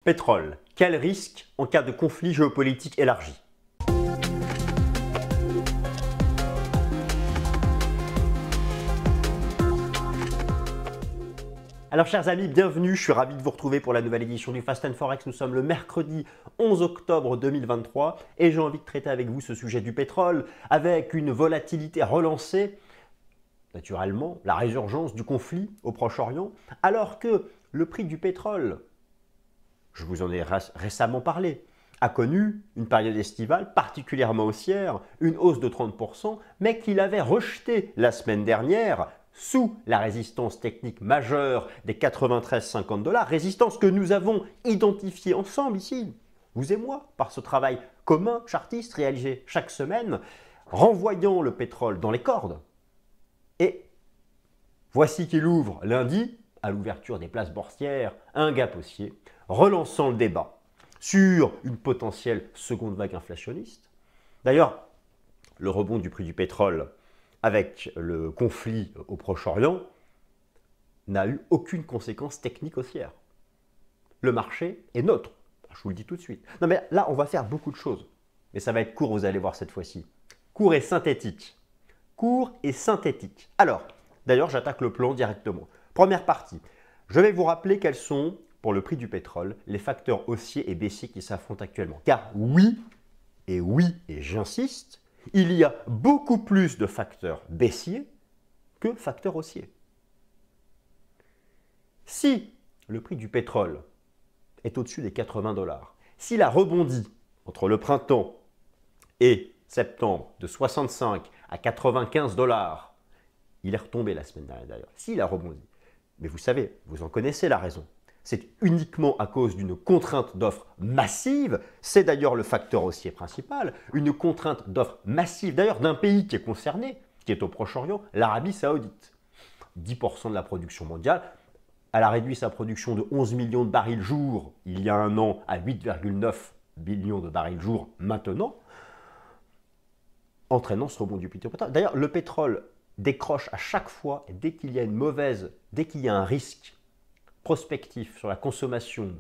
Pétrole. Quel risque en cas de conflit géopolitique élargi? Alors chers amis, bienvenue, je suis ravi de vous retrouver pour la nouvelle édition du Fast & Forex. Nous sommes le mercredi 11 octobre 2023 et j'ai envie de traiter avec vous ce sujet du pétrole avec une volatilité relancée, naturellement, la résurgence du conflit au Proche-Orient, alors que le prix du pétrole, je vous en ai récemment parlé, a connu une période estivale particulièrement haussière, une hausse de 30%, mais qu'il avait rejeté la semaine dernière sous la résistance technique majeure des 93,50 $, résistance que nous avons identifiée ensemble ici, vous et moi, par ce travail commun chartiste réalisé chaque semaine, renvoyant le pétrole dans les cordes. Et voici qu'il ouvre lundi, à l'ouverture des places boursières, un gap haussier, relançant le débat sur une potentielle seconde vague inflationniste. D'ailleurs, le rebond du prix du pétrole avec le conflit au Proche-Orient n'a eu aucune conséquence technique haussière. Le marché est neutre, je vous le dis tout de suite. Non mais là, on va faire beaucoup de choses, mais ça va être court, vous allez voir cette fois-ci. Court et synthétique. Court et synthétique. Alors, d'ailleurs, j'attaque le plan directement. Première partie, je vais vous rappeler quels sont, pour le prix du pétrole, les facteurs haussiers et baissiers qui s'affrontent actuellement. Car oui, et j'insiste, il y a beaucoup plus de facteurs baissiers que facteurs haussiers. Si le prix du pétrole est au-dessus des 80 $, s'il a rebondi entre le printemps et septembre de 65 à 95 $, il est retombé la semaine dernière d'ailleurs, s'il a rebondi. Mais vous savez, vous en connaissez la raison. C'est uniquement à cause d'une contrainte d'offre massive, c'est d'ailleurs le facteur haussier principal, une contrainte d'offre massive d'ailleurs d'un pays qui est concerné, qui est au Proche-Orient, l'Arabie Saoudite. 10% de la production mondiale, elle a réduit sa production de 11 millions de barils jour il y a un an à 8,9 millions de barils jour maintenant, entraînant ce rebond du prix du pétrole. D'ailleurs, le pétrole décroche à chaque fois, dès qu'il y a dès qu'il y a un risque prospectif sur la consommation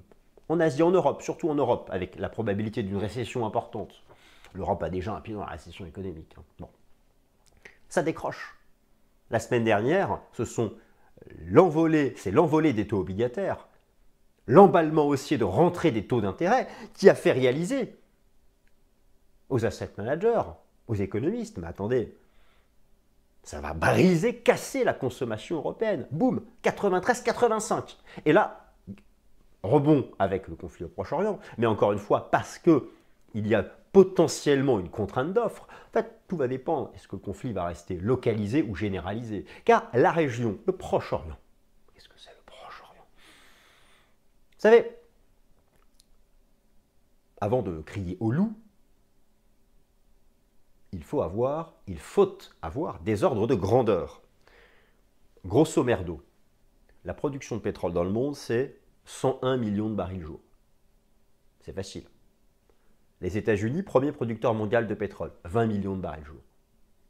en Asie, en Europe, surtout en Europe, avec la probabilité d'une récession importante. L'Europe a déjà un pied dans la récession économique. Bon. Ça décroche. La semaine dernière, c'est l'envolée des taux obligataires, l'emballement haussier de rentrée des taux d'intérêt qui a fait réaliser aux asset managers, aux économistes, mais attendez, ça va briser, casser la consommation européenne. Boum, 93-85. Et là, rebond avec le conflit au Proche-Orient, mais encore une fois, parce qu'il y a potentiellement une contrainte d'offre, en fait, tout va dépendre. Est-ce que le conflit va rester localisé ou généralisé? Car la région, le Proche-Orient, qu'est-ce que c'est le Proche-Orient? Vous savez, avant de crier au loup, il faut avoir des ordres de grandeur. Grosso merdo, la production de pétrole dans le monde, c'est 101 millions de barils jour. C'est facile. Les États-Unis, premier producteur mondial de pétrole, 20 millions de barils jour.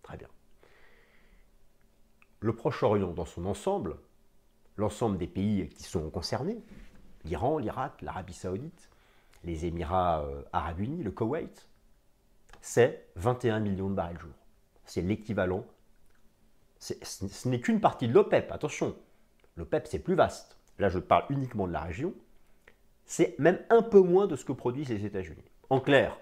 Très bien. Le Proche-Orient dans son ensemble, l'ensemble des pays qui sont concernés, l'Iran, l'Irak, l'Arabie Saoudite, les Émirats Arabes Unis, le Koweït, c'est 21 millions de barils jour. C'est l'équivalent. Ce n'est qu'une partie de l'OPEP, attention. L'OPEP, c'est plus vaste. Là, je parle uniquement de la région. C'est même un peu moins de ce que produisent les États-Unis. En clair,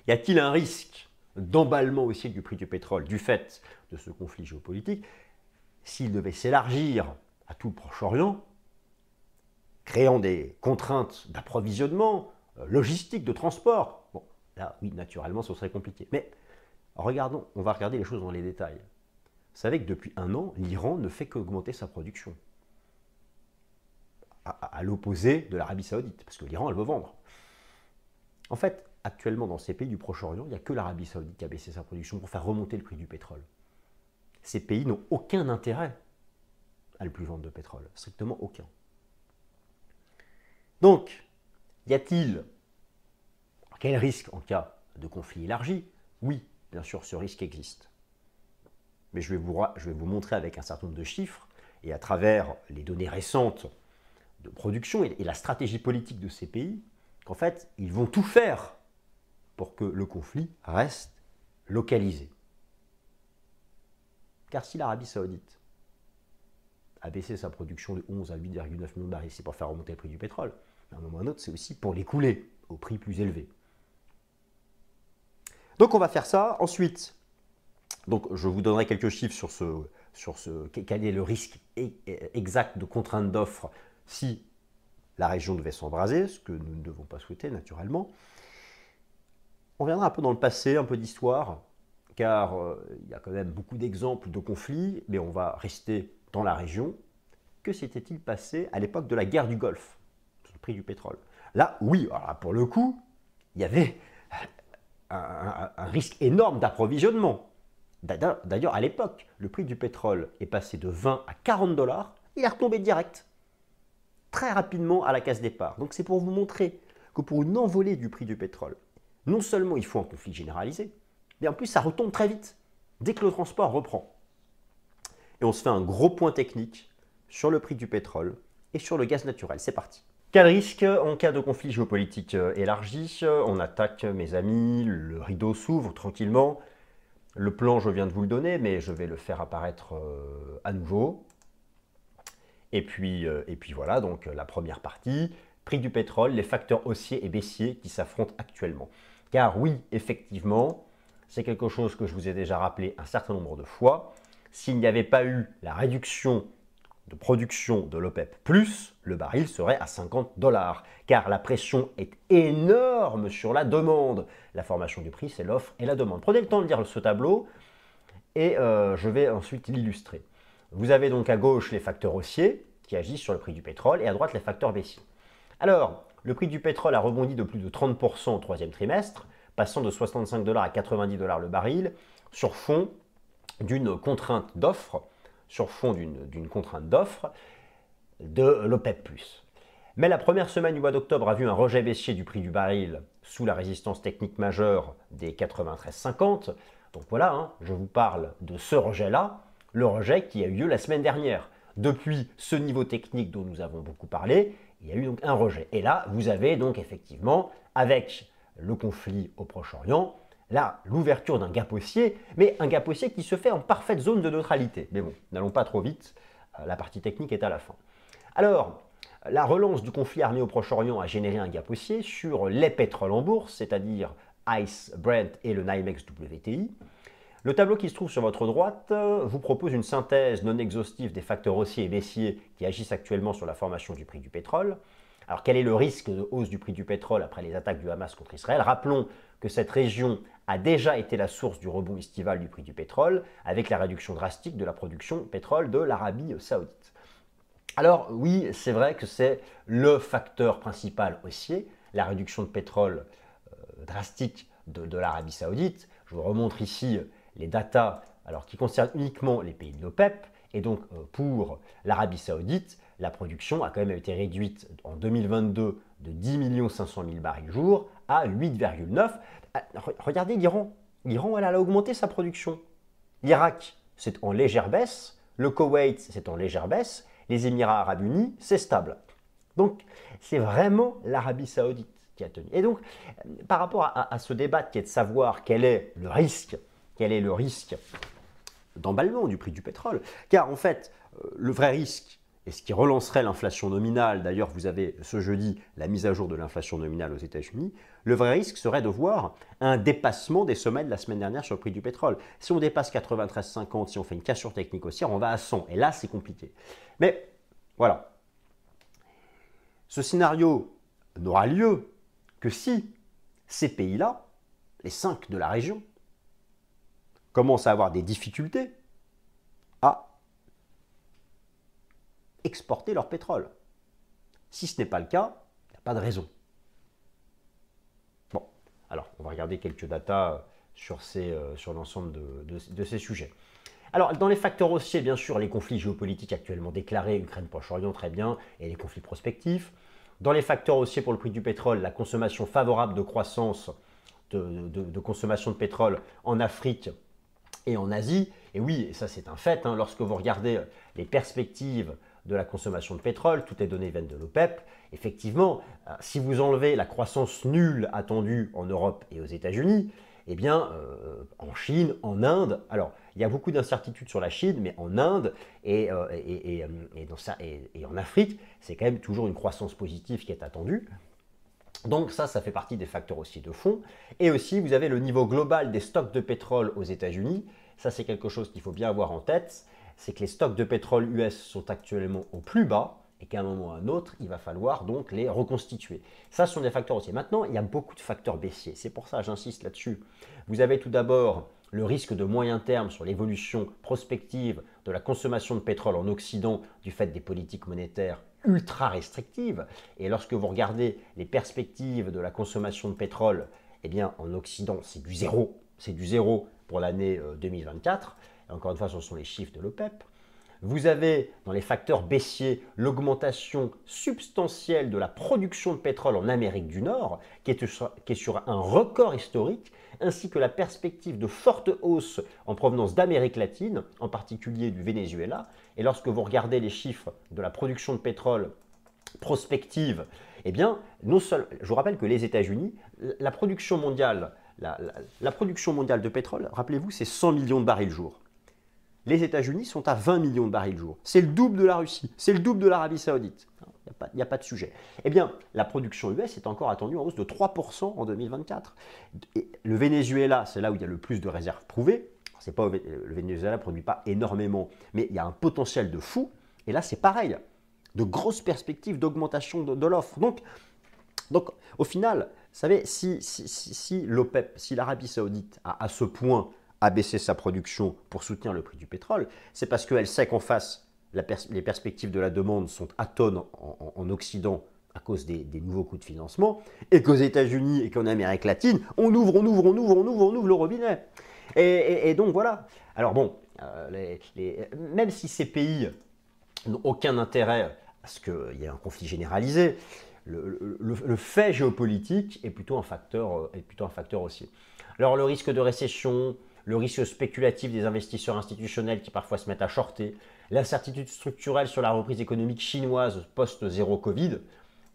y a-t-il un risque d'emballement haussier du prix du pétrole du fait de ce conflit géopolitique s'il devait s'élargir à tout le Proche-Orient, créant des contraintes d'approvisionnement, logistique, de transport? Bon, là, oui, naturellement, ce serait compliqué. Mais regardons, on va regarder les choses dans les détails. Vous savez que depuis un an, l'Iran ne fait qu'augmenter sa production. À l'opposé de l'Arabie Saoudite, parce que l'Iran, elle veut vendre. En fait, actuellement, dans ces pays du Proche-Orient, il n'y a que l'Arabie Saoudite qui a baissé sa production pour faire remonter le prix du pétrole. Ces pays n'ont aucun intérêt à ne plus vendre de pétrole, strictement aucun. Donc, y a-t-il quel risque en cas de conflit élargi? Oui, bien sûr, ce risque existe. Mais je vais vous montrer avec un certain nombre de chiffres et à travers les données récentes de production et la stratégie politique de ces pays qu'en fait, ils vont tout faire pour que le conflit reste localisé. Car si l'Arabie Saoudite a baissé sa production de 11 à 8,9 millions de barils, c'est pour faire remonter le prix du pétrole, à un moment ou à un autre, c'est aussi pour l'écouler au prix plus élevé. Donc on va faire ça. Ensuite, donc je vous donnerai quelques chiffres sur quel est le risque exact de contrainte d'offre si la région devait s'embraser, ce que nous ne devons pas souhaiter naturellement. On reviendra un peu dans le passé, un peu d'histoire, car il y a quand même beaucoup d'exemples de conflits, mais on va rester dans la région. Que s'était-il passé à l'époque de la guerre du Golfe, sur le prix du pétrole? Là, oui, alors pour le coup, il y avait un risque énorme d'approvisionnement. D'ailleurs, à l'époque, le prix du pétrole est passé de 20 à 40 $, il est retombé direct, très rapidement à la case départ. Donc c'est pour vous montrer que pour une envolée du prix du pétrole, non seulement il faut un conflit généralisé, mais en plus ça retombe très vite, dès que le transport reprend. Et on se fait un gros point technique sur le prix du pétrole et sur le gaz naturel. C'est parti. Quel risque en cas de conflit géopolitique élargi? On attaque, mes amis, le rideau s'ouvre tranquillement. Le plan, je viens de vous le donner, mais je vais le faire apparaître à nouveau. Et puis voilà, donc la première partie, prix du pétrole, les facteurs haussiers et baissiers qui s'affrontent actuellement. Car oui, effectivement, c'est quelque chose que je vous ai déjà rappelé un certain nombre de fois. S'il n'y avait pas eu la réduction de production de l'OPEP+, le baril serait à 50 $, car la pression est énorme sur la demande. La formation du prix, c'est l'offre et la demande. Prenez le temps de lire ce tableau et je vais ensuite l'illustrer. Vous avez donc à gauche les facteurs haussiers qui agissent sur le prix du pétrole et à droite les facteurs baissiers. Alors, le prix du pétrole a rebondi de plus de 30% au troisième trimestre, passant de 65 $ à 90 $ le baril, sur fond d'une contrainte d'offre, de l'OPEP+. Mais la première semaine du mois d'octobre a vu un rejet baissier du prix du baril sous la résistance technique majeure des 93,50. Donc voilà, hein, je vous parle de ce rejet-là, le rejet qui a eu lieu la semaine dernière. Depuis ce niveau technique dont nous avons beaucoup parlé, il y a eu donc un rejet. Et là, vous avez donc effectivement, avec le conflit au Proche-Orient, là, l'ouverture d'un gap haussier, mais un gap haussier qui se fait en parfaite zone de neutralité. Mais bon, n'allons pas trop vite, la partie technique est à la fin. Alors, la relance du conflit armé au Proche-Orient a généré un gap haussier sur les pétroles en bourse, c'est-à-dire ICE, Brent et le NYMEX WTI. Le tableau qui se trouve sur votre droite vous propose une synthèse non exhaustive des facteurs haussiers et baissiers qui agissent actuellement sur la formation du prix du pétrole. Alors quel est le risque de hausse du prix du pétrole après les attaques du Hamas contre Israël? Rappelons que cette région a déjà été la source du rebond estival du prix du pétrole avec la réduction drastique de la production de pétrole de l'Arabie Saoudite. Alors oui, c'est vrai que c'est le facteur principal haussier, la réduction de pétrole drastique de l'Arabie Saoudite. Je vous remontre ici les datas qui concernent uniquement les pays de l'OPEP. Et donc pour l'Arabie Saoudite, la production a quand même été réduite en 2022 de 10 500 000 barils jour à 8,9. Regardez l'Iran. L'Iran, elle a augmenté sa production. L'Irak, c'est en légère baisse. Le Koweït, c'est en légère baisse. Les Émirats Arabes Unis, c'est stable. Donc, c'est vraiment l'Arabie Saoudite qui a tenu. Et donc, par rapport à ce débat qui est de savoir quel est le risque d'emballement du prix du pétrole, car en fait, le vrai risque, et ce qui relancerait l'inflation nominale, d'ailleurs vous avez ce jeudi la mise à jour de l'inflation nominale aux États-Unis, le vrai risque serait de voir un dépassement des sommets de la semaine dernière sur le prix du pétrole. Si on dépasse 93,50, si on fait une cassure technique haussière, on va à 100, et là c'est compliqué. Mais voilà, ce scénario n'aura lieu que si ces pays-là, les 5 de la région, commencent à avoir des difficultés à exporter leur pétrole. Si ce n'est pas le cas, il n'y a pas de raison. Bon, alors on va regarder quelques datas sur l'ensemble de ces sujets. Alors, dans les facteurs haussiers, bien sûr, les conflits géopolitiques actuellement déclarés, Ukraine, Proche-Orient, très bien, et les conflits prospectifs. Dans les facteurs haussiers pour le prix du pétrole, la consommation favorable de croissance de consommation de pétrole en Afrique et en Asie. Et oui, et ça c'est un fait, hein, lorsque vous regardez les perspectives de la consommation de pétrole, toutes les données viennent de l'OPEP. Effectivement, si vous enlevez la croissance nulle attendue en Europe et aux États-Unis, eh bien, en Chine, en Inde, alors il y a beaucoup d'incertitudes sur la Chine, mais en Inde et en Afrique, c'est quand même toujours une croissance positive qui est attendue. Donc ça fait partie des facteurs aussi de fond. Et aussi, vous avez le niveau global des stocks de pétrole aux États-Unis. Ça, c'est quelque chose qu'il faut bien avoir en tête. C'est que les stocks de pétrole US sont actuellement au plus bas et qu'à un moment ou à un autre, il va falloir donc les reconstituer. Ça, ce sont des facteurs aussi. Maintenant, il y a beaucoup de facteurs baissiers. C'est pour ça que j'insiste là-dessus. Vous avez tout d'abord le risque de moyen terme sur l'évolution prospective de la consommation de pétrole en Occident du fait des politiques monétaires ultra restrictives. Et lorsque vous regardez les perspectives de la consommation de pétrole, eh bien en Occident, c'est du zéro. C'est du zéro pour l'année 2024. Et encore une fois, ce sont les chiffres de l'OPEP. Vous avez dans les facteurs baissiers l'augmentation substantielle de la production de pétrole en Amérique du Nord, qui est sur un record historique, ainsi que la perspective de forte hausse en provenance d'Amérique latine, en particulier du Venezuela. Et lorsque vous regardez les chiffres de la production de pétrole prospective, eh bien, je vous rappelle que les États-Unis, la production mondiale de pétrole, rappelez-vous, c'est 100 millions de barils jour. Les États-Unis sont à 20 millions de barils jour. C'est le double de la Russie, c'est le double de l'Arabie Saoudite. Il n'y a pas de sujet. Eh bien, la production US est encore attendue en hausse de 3% en 2024. Et le Venezuela, c'est là où il y a le plus de réserves prouvées. Le Venezuela ne produit pas énormément, mais il y a un potentiel de fou. Et là, c'est pareil. De grosses perspectives d'augmentation de l'offre. Donc, au final, vous savez, si l'OPEP, si l'Arabie Saoudite a à ce point abaissé sa production pour soutenir le prix du pétrole, c'est parce qu'elle sait qu'en face, les perspectives de la demande sont atones en Occident à cause des nouveaux coûts de financement, et qu'aux États-Unis et qu'en Amérique latine, on ouvre le robinet. Et donc voilà. Alors bon, même si ces pays n'ont aucun intérêt à ce qu'il y ait un conflit généralisé, le fait géopolitique est plutôt un facteur aussi. Alors le risque de récession, le risque spéculatif des investisseurs institutionnels qui parfois se mettent à shorter, l'incertitude structurelle sur la reprise économique chinoise post-zéro Covid.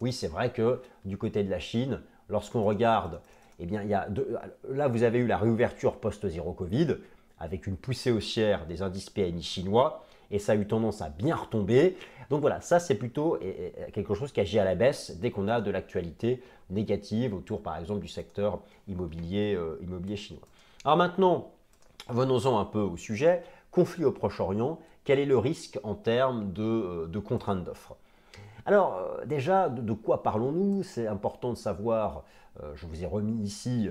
Oui, c'est vrai que du côté de la Chine, lorsqu'on regarde, eh bien, là vous avez eu la réouverture post-zéro Covid avec une poussée haussière des indices PMI chinois et ça a eu tendance à bien retomber. Donc voilà, ça c'est plutôt quelque chose qui agit à la baisse dès qu'on a de l'actualité négative autour par exemple du secteur immobilier chinois. Alors maintenant, venons-en un peu au sujet. Conflit au Proche-Orient, quel est le risque en termes de contraintes d'offres? Alors déjà, de quoi parlons-nous? C'est important de savoir, je vous ai remis ici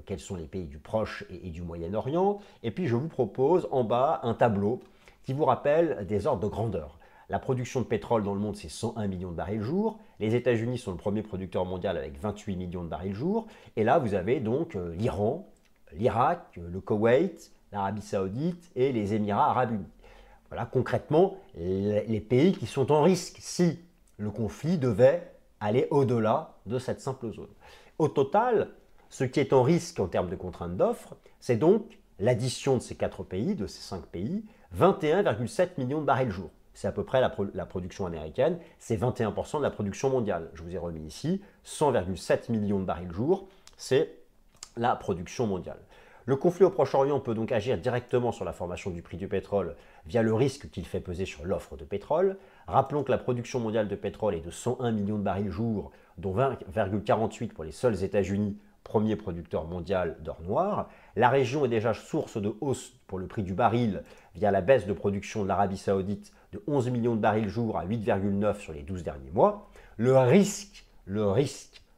quels sont les pays du Proche et du Moyen-Orient. Et puis je vous propose en bas un tableau qui vous rappelle des ordres de grandeur. La production de pétrole dans le monde, c'est 101 millions de barils jour. Les États-Unis sont le premier producteur mondial avec 28 millions de barils jour. Et là, vous avez donc l'Iran, l'Irak, le Koweït, l'Arabie Saoudite et les Émirats Arabes Unis. Voilà concrètement les pays qui sont en risque si le conflit devait aller au-delà de cette simple zone. Au total, ce qui est en risque en termes de contraintes d'offres, c'est donc l'addition de ces 4 pays, de ces 5 pays, 21,7 millions de barils jour. C'est à peu près la production américaine, c'est 21% de la production mondiale. Je vous ai remis ici 100,7 millions de barils jour, c'est la production mondiale. Le conflit au Proche-Orient peut donc agir directement sur la formation du prix du pétrole via le risque qu'il fait peser sur l'offre de pétrole. Rappelons que la production mondiale de pétrole est de 101 millions de barils jour, dont 20,48 pour les seuls États-Unis, premier producteur mondial d'or noir. La région est déjà source de hausse pour le prix du baril via la baisse de production de l'Arabie Saoudite de 11 millions de barils jour à 8,9 sur les 12 derniers mois. Le risque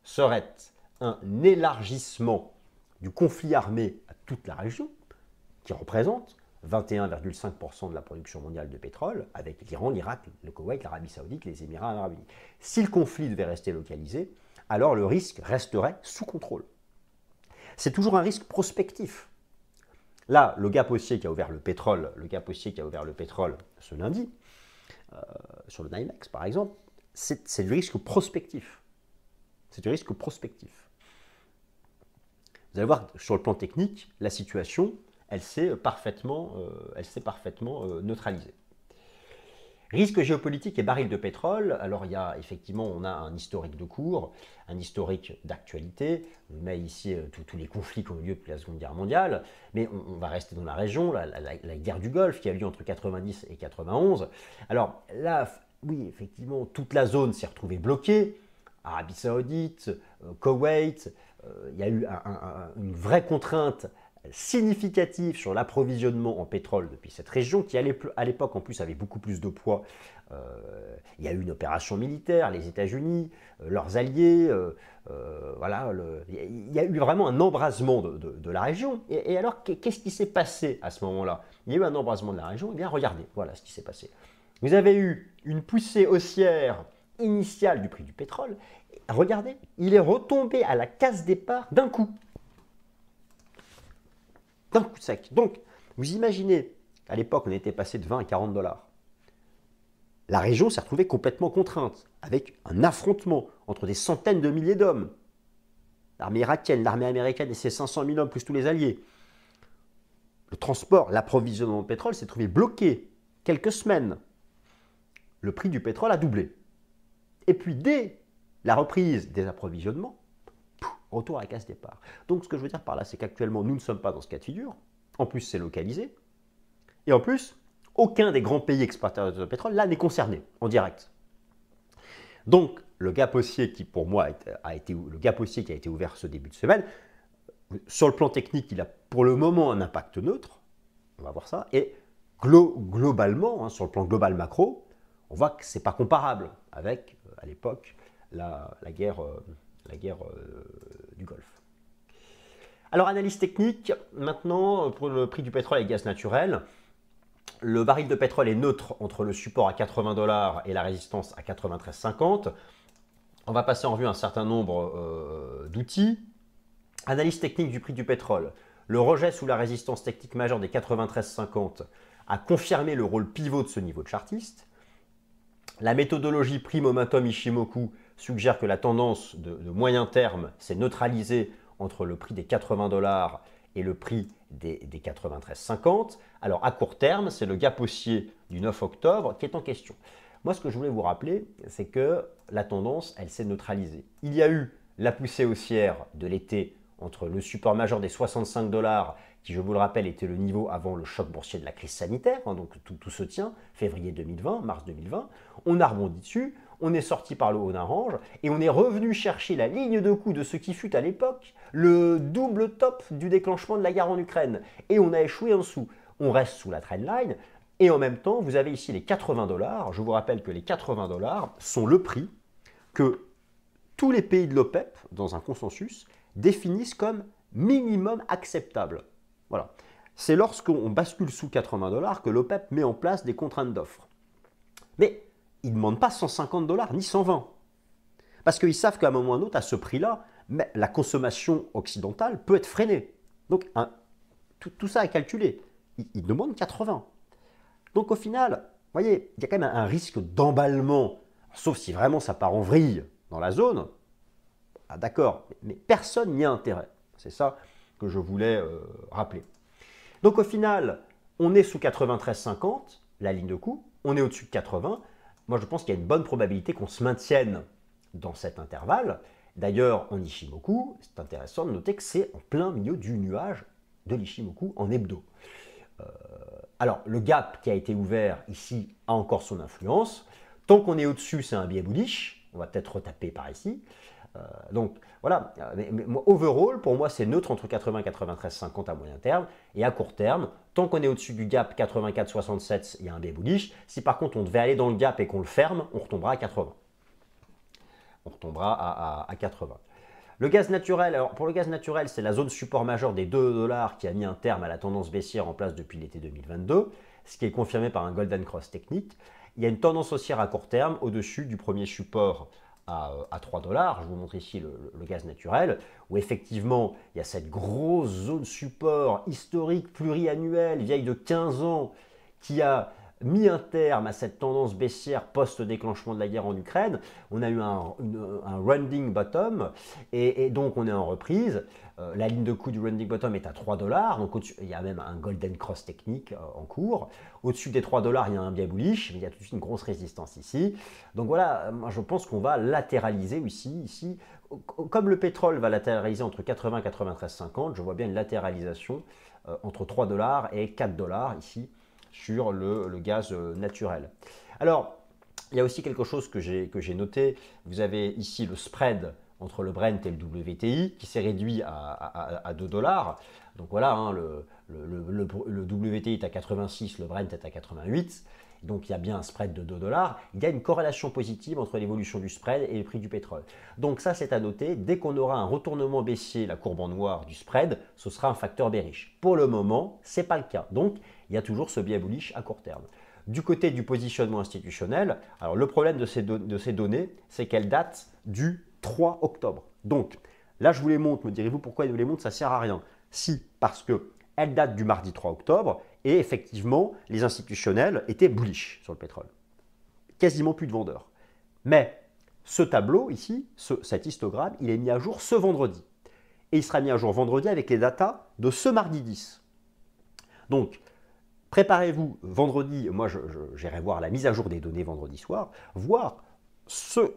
serait un élargissement du conflit armé à toute la région, qui représente 21,5% de la production mondiale de pétrole, avec l'Iran, l'Irak, le Koweït, l'Arabie Saoudite, les Émirats Arabes Unis. Si le conflit devait rester localisé, alors le risque resterait sous contrôle. C'est toujours un risque prospectif. Là, le gap haussier qui a ouvert le pétrole, ce lundi, sur le NYMEX par exemple, c'est du risque prospectif. C'est du risque prospectif. Vous allez voir, sur le plan technique, la situation, elle s'est parfaitement neutralisée. Risque géopolitique et baril de pétrole. Alors, il y a effectivement, on a un historique de cours, un historique d'actualité. On met ici tous les conflits qui ont eu lieu depuis la Seconde Guerre mondiale. Mais on va rester dans la région, la guerre du Golfe qui a eu lieu entre 90 et 91. Alors là, oui, effectivement, toute la zone s'est retrouvée bloquée. Arabie Saoudite, Koweït, il y a eu une vraie contrainte significative sur l'approvisionnement en pétrole depuis cette région qui à l'époque en plus avait beaucoup plus de poids. Il y a eu une opération militaire, les États-Unis, leurs alliés, voilà, il y a eu vraiment un embrasement de la région. Et alors qu'est-ce qui s'est passé à ce moment-là? Il y a eu un embrasement de la région, et bien regardez, voilà ce qui s'est passé. Vous avez eu une poussée haussière initiale du prix du pétrole. Regardez, il est retombé à la case départ d'un coup. D'un coup sec. Donc, vous imaginez, à l'époque, on était passé de 20 à 40 $. La région s'est retrouvée complètement contrainte, avec un affrontement entre des centaines de milliers d'hommes. L'armée irakienne, l'armée américaine et ses 500 000 hommes, plus tous les alliés. Le transport, l'approvisionnement de pétrole s'est trouvé bloqué quelques semaines. Le prix du pétrole a doublé. Et puis, dès la reprise des approvisionnements, retour à la case départ. Donc, ce que je veux dire par là, c'est qu'actuellement, nous ne sommes pas dans ce cas de figure. En plus, c'est localisé. Et en plus, aucun des grands pays exportateurs de pétrole, là, n'est concerné en direct. Donc, le gap haussier qui, pour moi, le gap haussier qui a été ouvert ce début de semaine, sur le plan technique, il a pour le moment un impact neutre. On va voir ça. Et globalement, sur le plan global macro, on voit que ce n'est pas comparable avec, à l'époque, la guerre du Golfe. Alors, analyse technique, maintenant, pour le prix du pétrole et gaz naturel, le baril de pétrole est neutre entre le support à 80 $ et la résistance à 93,50. On va passer en revue un certain nombre d'outils. Analyse technique du prix du pétrole. Le rejet sous la résistance technique majeure des 93,50 a confirmé le rôle pivot de ce niveau de chartiste. La méthodologie prix momentum Ishimoku suggère que la tendance de moyen terme s'est neutralisée entre le prix des 80 $ et le prix des 93,50. Alors à court terme, c'est le gap haussier du 9 octobre qui est en question. Moi, ce que je voulais vous rappeler, c'est que la tendance, elle s'est neutralisée. Il y a eu la poussée haussière de l'été entre le support majeur des 65 $, qui, je vous le rappelle, était le niveau avant le choc boursier de la crise sanitaire, donc tout se tient, février 2020, mars 2020. On a rebondi dessus, on est sorti par le haut d'un range, et on est revenu chercher la ligne de coup de ce qui fut à l'époque le double top du déclenchement de la guerre en Ukraine. Et on a échoué en dessous. On reste sous la trendline, et en même temps, vous avez ici les 80 $. Je vous rappelle que les 80 $ sont le prix que tous les pays de l'OPEP, dans un consensus, définissent comme minimum acceptable. Voilà. C'est lorsqu'on bascule sous 80 $ que l'OPEP met en place des contraintes d'offres. Mais ils ne demandent pas 150 $ ni 120. Parce qu'ils savent qu'à un moment ou à un autre, à ce prix-là, la consommation occidentale peut être freinée. Donc tout ça est calculé. Ils demandent 80. Donc au final, vous voyez, il y a quand même un risque d'emballement, sauf si vraiment ça part en vrille dans la zone. Ah, d'accord, mais personne n'y a intérêt. C'est ça que je voulais rappeler. Donc au final, on est sous 93,50, la ligne de coup, on est au-dessus de 80. Moi, je pense qu'il y a une bonne probabilité qu'on se maintienne dans cet intervalle. D'ailleurs, en Ishimoku, c'est intéressant de noter que c'est en plein milieu du nuage de l'Ishimoku en hebdo. Alors, le gap qui a été ouvert ici a encore son influence. Tant qu'on est au-dessus, c'est un biais bullish. On va peut-être retaper par ici. Donc voilà, mais overall, pour moi, c'est neutre entre 80 et 93,50 à moyen terme. Et à court terme, tant qu'on est au-dessus du gap 84,67, il y a un biais bullish. Si par contre, on devait aller dans le gap et qu'on le ferme, on retombera à 80. On retombera à 80. Le gaz naturel, alors pour le gaz naturel, c'est la zone support majeure des 2 $ qui a mis un terme à la tendance baissière en place depuis l'été 2022, ce qui est confirmé par un Golden Cross technique. Il y a une tendance haussière à court terme au-dessus du premier support à 3 $. Je vous montre ici le gaz naturel, où effectivement, il y a cette grosse zone support historique pluriannuelle, vieille de 15 ans, qui a mis un terme à cette tendance baissière post-déclenchement de la guerre en Ukraine. On a eu un rounding bottom et donc on est en reprise. La ligne de coup du rounding bottom est à 3 $. Donc il y a même un golden cross technique en cours. Au-dessus des 3 $, il y a un biais bullish, mais il y a tout de suite une grosse résistance ici. Donc voilà, moi je pense qu'on va latéraliser ici. Comme le pétrole va latéraliser entre 80 et 93,50, je vois bien une latéralisation entre 3 $ et 4 $ ici sur le gaz naturel. Alors, il y a aussi quelque chose que j'ai noté. Vous avez ici le spread entre le Brent et le WTI qui s'est réduit à 2 $. Donc voilà, hein, le WTI est à 86, le Brent est à 88. Donc il y a bien un spread de 2 $. Il y a une corrélation positive entre l'évolution du spread et le prix du pétrole. Donc ça, c'est à noter. Dès qu'on aura un retournement baissier, la courbe en noir du spread, ce sera un facteur bearish. Pour le moment, ce n'est pas le cas. Donc il y a toujours ce biais bullish à court terme. Du côté du positionnement institutionnel, alors le problème de ces données, c'est qu'elles datent du 3 octobre. Donc là, je vous les montre. Me direz-vous pourquoi je vous les montre? Ça ne sert à rien. Si, parce qu'elles datent du mardi 3 octobre et effectivement, les institutionnels étaient bullish sur le pétrole. Quasiment plus de vendeurs. Mais ce tableau ici, cet histogramme, il est mis à jour ce vendredi. Et il sera mis à jour vendredi avec les datas de ce mardi 10. Donc, préparez-vous vendredi, moi j'irai voir la mise à jour des données vendredi soir, voir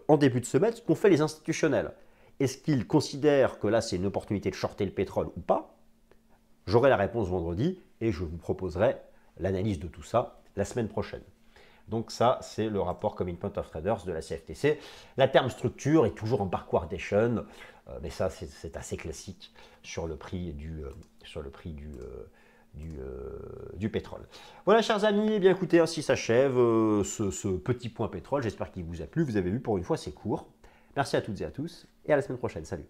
en début de semaine ce qu'ont fait les institutionnels. Est-ce qu'ils considèrent que là c'est une opportunité de shorter le pétrole ou pas? J'aurai la réponse vendredi et je vous proposerai l'analyse de tout ça la semaine prochaine. Donc ça, c'est le rapport Commitment of Traders de la CFTC. La terme structure est toujours en backwardation, mais ça, c'est assez classique sur le prix du pétrole. Voilà, chers amis, eh bien écoutez, ainsi s'achève ce petit point pétrole. J'espère qu'il vous a plu. Vous avez vu, pour une fois, c'est court. Merci à toutes et à tous, et à la semaine prochaine. Salut.